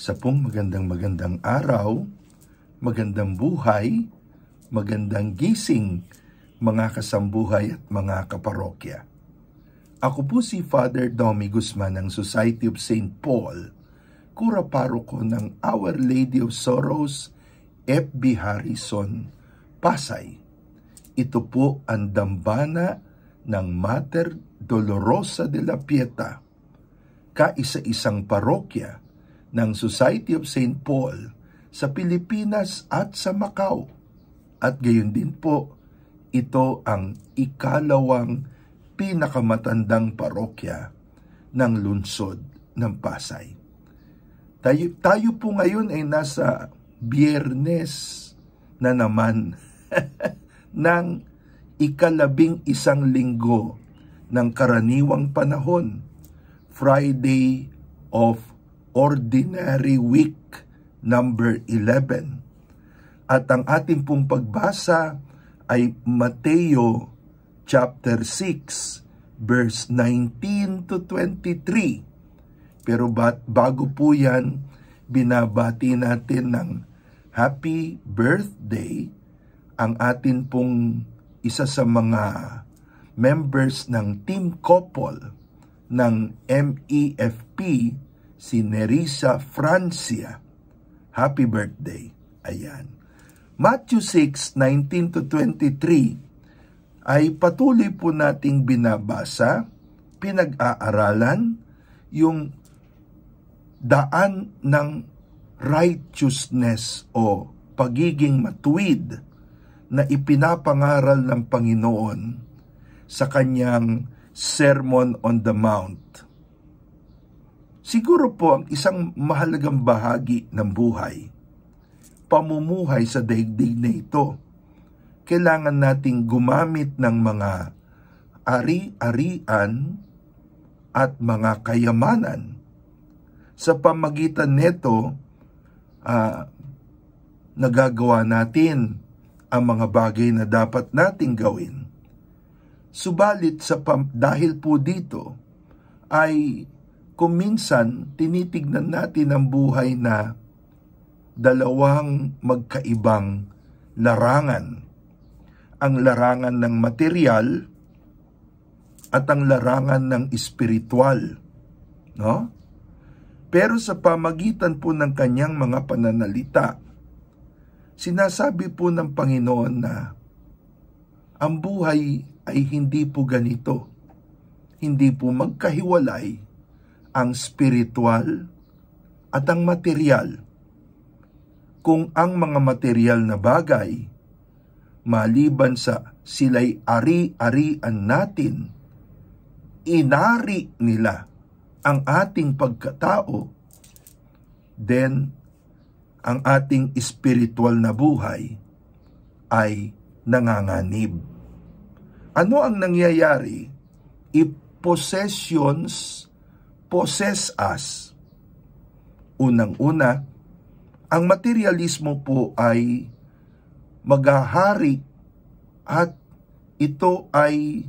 Magandang araw, magandang buhay, magandang gising, mga kasambuhay at mga kaparokya. Ako po si Father Domi Guzman ng Society of St. Paul, Cura Paroko ng Our Lady of Sorrows, FB Harrison, Pasay. Ito po ang dambana ng Mater Dolorosa de la Pieta, kaisa-isang parokya ng Society of St. Paul sa Pilipinas at sa Macau. At gayon din po, ito ang ikalawang pinakamatandang parokya ng lungsod ng Pasay. Tayo po ngayon ay nasa Biyernes na naman ng ika-11 linggo ng karaniwang panahon, Friday of Ordinary Week number 11. At ang ating pong pagbasa ay Mateo chapter 6 verse 19 to 23. Pero bago po yan, binabati natin ng happy birthday ang atin pong isa sa mga members ng Team Couple ng MEFP, si Nerissa Francia. Happy birthday. Ayan. Matthew 6, 19 to 23 ay patuloy po nating binabasa, pinag-aaralan yung daan ng righteousness o pagiging matuwid na ipinapangaral ng Panginoon sa kanyang Sermon on the Mount. Siguro po ang isang mahalagang bahagi ng buhay, pamumuhay sa daigdig na ito, kailangan nating gumamit ng mga ari-arian at mga kayamanan. Sa pamagitan nito, nagagawa natin ang mga bagay na dapat nating gawin. Subalit dahil po dito ay kung minsan tinitignan natin ang buhay na dalawang magkaibang larangan. Ang larangan ng material at ang larangan ng espiritual. No? Pero sa pamagitan po ng kanyang mga pananalita, sinasabi po ng Panginoon na ang buhay ay hindi po ganito. Hindi po magkahiwalay ang spiritual at ang material. Kung ang mga material na bagay, maliban sa sila'y ari-arian natin, inari nila ang ating pagkatao, then ang ating spiritual na buhay ay nanganganib. Ano ang nangyayari? Possessions possess us. Unang-una, ang materialismo po ay maghahari at ito ay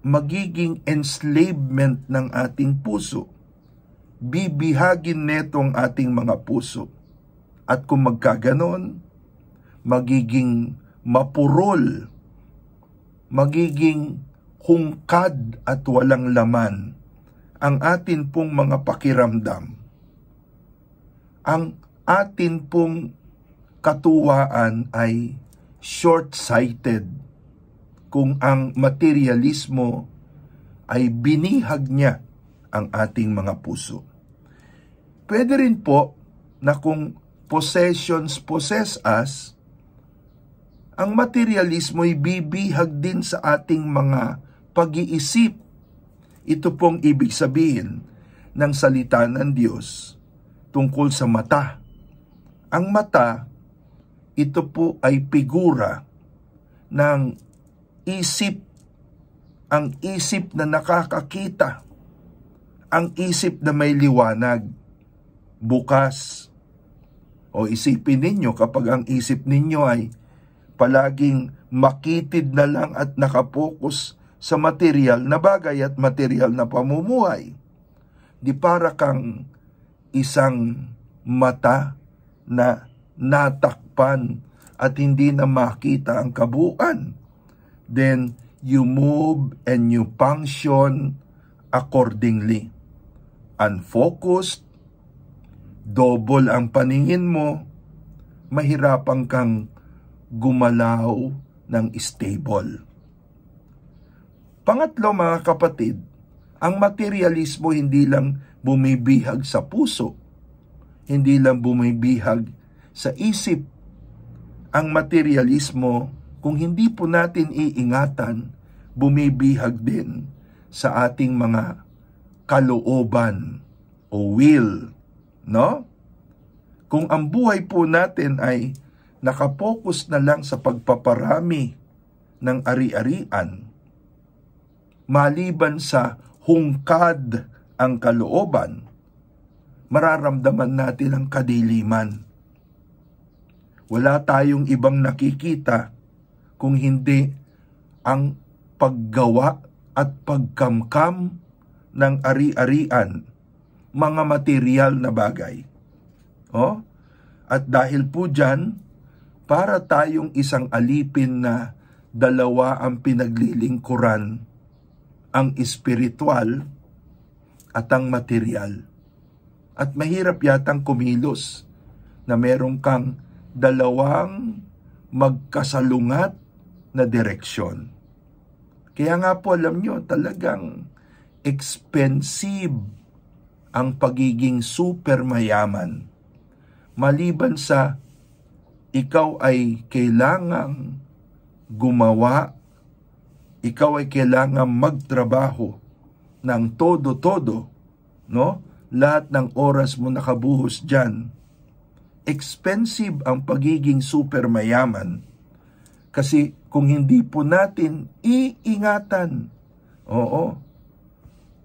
magiging enslavement ng ating puso. Bibihagin neto ang ating mga puso. At kung magkaganon, magiging mapurol, magiging hungkad at walang laman ang atin pong mga pakiramdam. Ang atin pong katuwaan ay short-sighted kung ang materialismo ay binihag niya ang ating mga puso. Pwede rin po na kung possessions possess us, ang materialismo ay bibihag din sa ating mga pag-iisip. Ito pong ibig sabihin ng salita ng Diyos tungkol sa mata. Ang mata, ito po ay figura ng isip, ang isip na nakakakita, ang isip na may liwanag, bukas. O isipin ninyo kapag ang isip ninyo ay palaging makitid na lang at nakapokus sa material na bagay at material na pamumuhay. Di para kang isang mata na natakpan at hindi na makita ang kabuuan, then you move and you function accordingly. Unfocused, double ang paningin mo, mahirapan kang gumalaw ng stable. Pangatlo, mga kapatid, ang materialismo hindi lang bumibihag sa puso, hindi lang bumibihag sa isip. Ang materialismo, kung hindi po natin iingatan, bumibihag din sa ating mga kalooban o will, no? Kung ang buhay po natin ay nakapokus na lang sa pagpaparami ng ari-arian, maliban sa hungkad ang kalooban, mararamdaman natin ang kadiliman. Wala tayong ibang nakikita kung hindi ang paggawa at pagkamkam ng ari-arian, mga material na bagay. At dahil po dyan, para tayong isang alipin na dalawa ang pinaglilingkuran, ang espiritual at ang material. At mahirap yatang kumilos na meron kang dalawang magkasalungat na direksyon. Kaya nga po, alam nyo, talagang expensive ang pagiging super mayaman. Maliban sa ikaw ay kailangang gumawa, ikaw ay kailangang magtrabaho ng todo-todo, no? Lahat ng oras mo nakabuhos dyan. Expensive ang pagiging super mayaman. Kasi kung hindi po natin iingatan,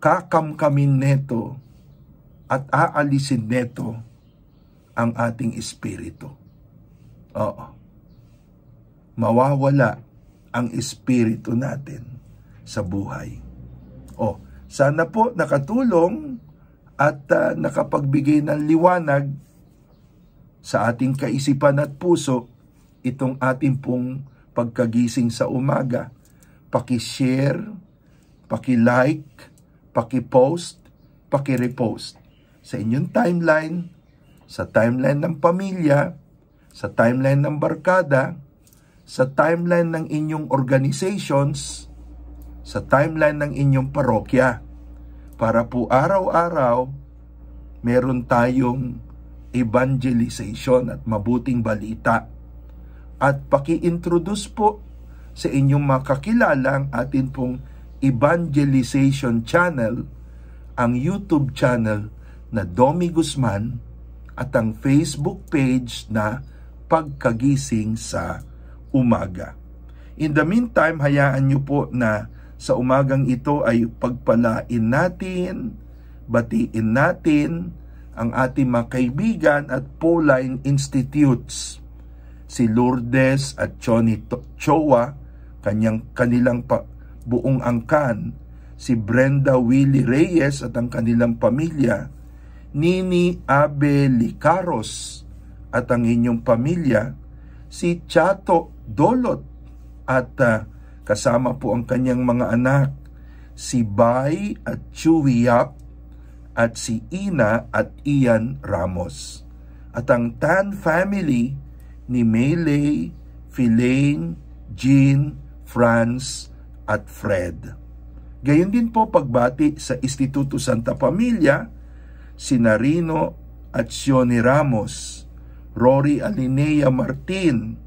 kakamkamin neto at aalisin neto ang ating espiritu. Mawawala ang espiritu natin sa buhay. Sana po nakatulong at nakapagbigay ng liwanag sa ating kaisipan at puso itong ating pong pagkagising sa umaga. Paki-share, paki-like, paki-post, paki-repost sa inyong timeline, sa timeline ng pamilya, sa timeline ng barkada, sa timeline ng inyong organizations, sa timeline ng inyong parokya, para po araw-araw meron tayong evangelization at mabuting balita. At paki-introduce po sa inyong makakilala ang atin pong evangelization channel, ang YouTube channel na Domi Guzman at ang Facebook page na Pagkagising sa Umaga. In the meantime, hayaan niyo po na sa umagang ito ay pagpalain natin, batiin natin ang ating mga kaibigan at Pauline Institutes, si Lourdes at Johnny Chowa, kanilang buong angkan, si Brenda Willie Reyes at ang kanilang pamilya, Nini Abe Licaros at ang inyong pamilya, si Chato Dolot at kasama po ang kanyang mga anak, si Bay at Chewy Yap at si Ina at Ian Ramos. At ang Tan family ni Maylay, Philaine, Jean, Franz at Fred. Gayon din po pagbati sa Instituto Santa Familia, si Narino at Sioni Ramos, Rory Alinea Martin,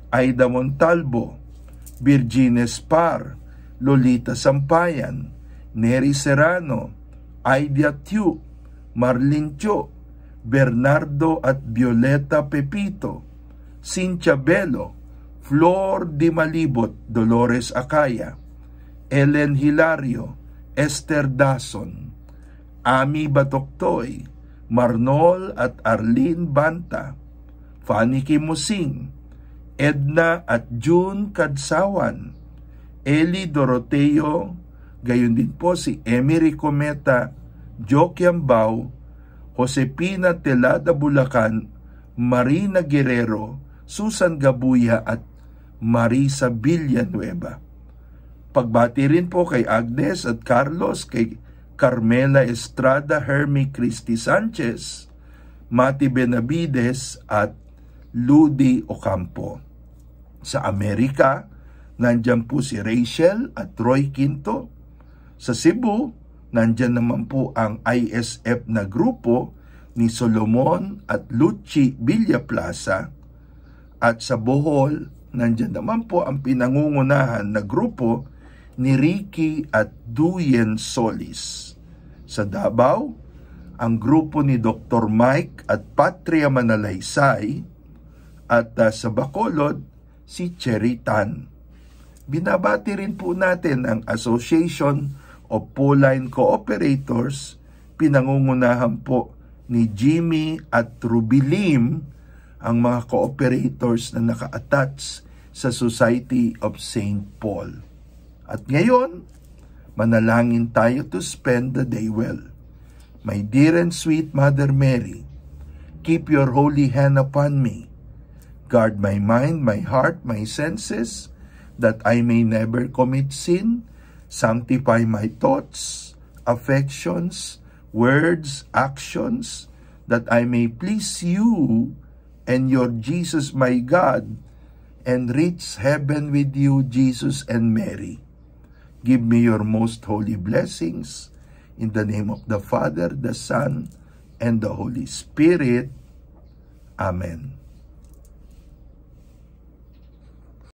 Aida Montalvo, Virginia Spar, Lolita Sampayan, Neri Serrano, Aidia Tiu, Marlene Cho, Bernardo at Violeta Pepito, Cynthia Bello, Flor Di Malibot, Dolores Acaya, Ellen Hilario, Esther Dason, Ami Batoktoy, Marnol at Arlene Banta, Fanny Kimusing, Edna at June Kadsawan, Eli Doroteo, gayon din po si Emery Cometa, Jokiam Bao, Josepina Telada Bulacan, Marina Guerrero, Susan Gabuya at Marisa Villanueva. Pagbati rin po kay Agnes at Carlos, kay Carmela Estrada, Hermie Cristi Sanchez, Mati Benavides at Ludi Ocampo. Sa Amerika, nandyan po si Rachel at Roy Quinto. Sa Cebu, nandyan naman po ang ISF na grupo ni Solomon at Luchi Villaplaza. At sa Bohol, nandyan naman po ang pinangungunahan na grupo ni Ricky at Duyen Solis. Sa Davao, ang grupo ni Dr. Mike at Patria Manalaysay. At sa Bacolod, si Cherry Tan. Binabati rin po natin ang Association of Pauline Cooperators, pinangungunahan po ni Jimmy at Rubilim, ang mga cooperators na naka-attach sa Society of St. Paul. At ngayon, manalangin tayo to spend the day well. My dear and sweet Mother Mary, keep your holy hand upon me. Guard my mind, my heart, my senses, that I may never commit sin. Sanctify my thoughts, affections, words, actions, that I may please you and your Jesus my God, and reach heaven with you, Jesus and Mary. Give me your most holy blessings, in the name of the Father, the Son, and the Holy Spirit. Amen.